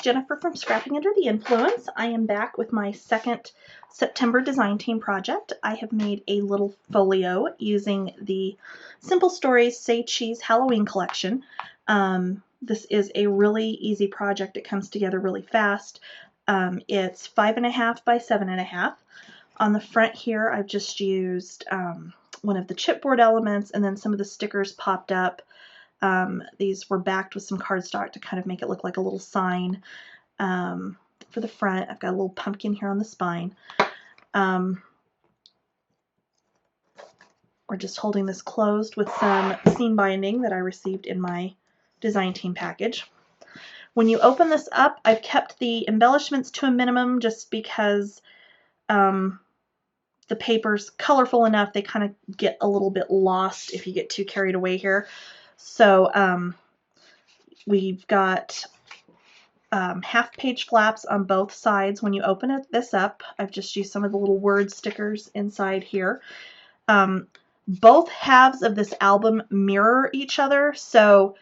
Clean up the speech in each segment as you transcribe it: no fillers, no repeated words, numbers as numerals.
Jennifer from Scrapping Under the Influence. I am back with my second September design team project. I have made a little folio using the Simple Stories Say Cheese Halloween collection. This is a really easy project. It comes together really fast. It's 5.5 by 7.5. On the front here, I've just used one of the chipboard elements, and then some of the stickers popped up. These were backed with some cardstock to kind of make it look like a little sign. For the front, I've got a little pumpkin here on the spine. We're just holding this closed with some seam binding that I received in my design team package. When you open this up, I've kept the embellishments to a minimum just because the paper's colorful enough. They kind of get a little bit lost if you get too carried away here. So we've got half-page flaps on both sides. When you open this up, I've just used some of the little word stickers inside here. Both halves of this album mirror each other, so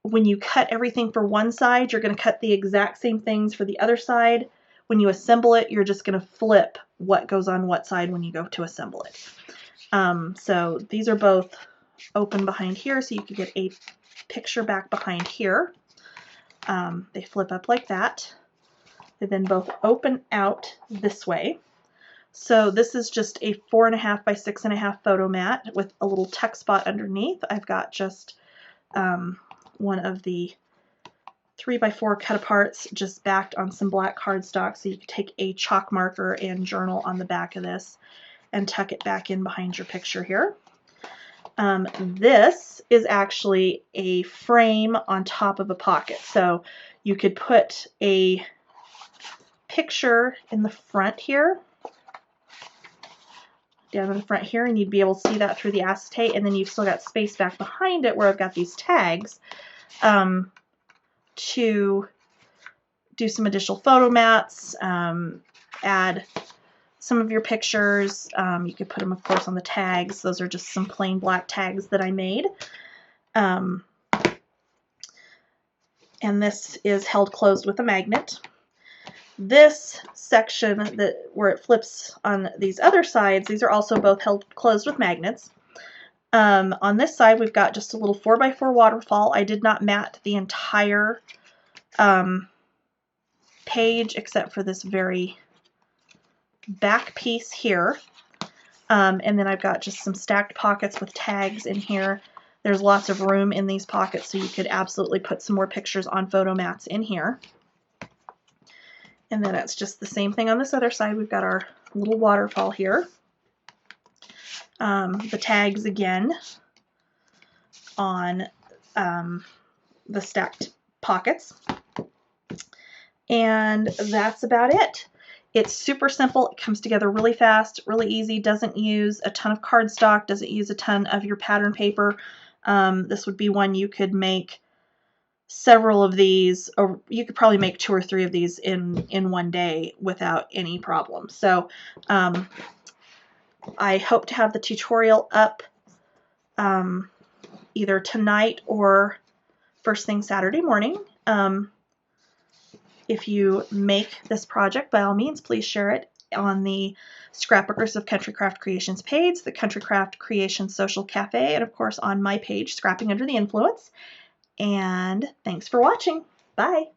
when you cut everything for one side, you're going to cut the exact same things for the other side. When you assemble it, you're just going to flip what goes on what side when you go to assemble it. So these are both open behind here, so you can get a picture back behind here. They flip up like that. They then both open out this way. So this is just a 4.5 by 6.5 photo mat with a little tuck spot underneath. I've got just one of the 3x4 cut aparts just backed on some black cardstock, so you can take a chalk marker and journal on the back of this and tuck it back in behind your picture here. This is actually a frame on top of a pocket, so you could put a picture in the front here, down in the front here, and you'd be able to see that through the acetate, and then you've still got space back behind it where I've got these tags to do some additional photo mats, add some of your pictures. You could put them, of course, on the tags. Those are just some plain black tags that I made. And this is held closed with a magnet. This section where it flips on these other sides, these are also both held closed with magnets. On this side, we've got just a little 4x4 waterfall. I did not mat the entire page except for this very back piece here. And then I've got just some stacked pockets with tags in here. There's lots of room in these pockets, so you could absolutely put some more pictures on photo mats in here. And then it's just the same thing on this other side. We've got our little waterfall here. The tags again on the stacked pockets. And that's about it. It's super simple. It comes together really fast, really easy, doesn't use a ton of cardstock, doesn't use a ton of your pattern paper. This would be one you could make several of these, or you could probably make 2 or 3 of these in one day without any problem. So I hope to have the tutorial up either tonight or first thing Saturday morning. If you make this project, by all means, please share it on the Scrapbookers of Country Craft Creations page, the Country Craft Creations Social Cafe, and of course on my page, Scrapping Under the Influence. And thanks for watching. Bye.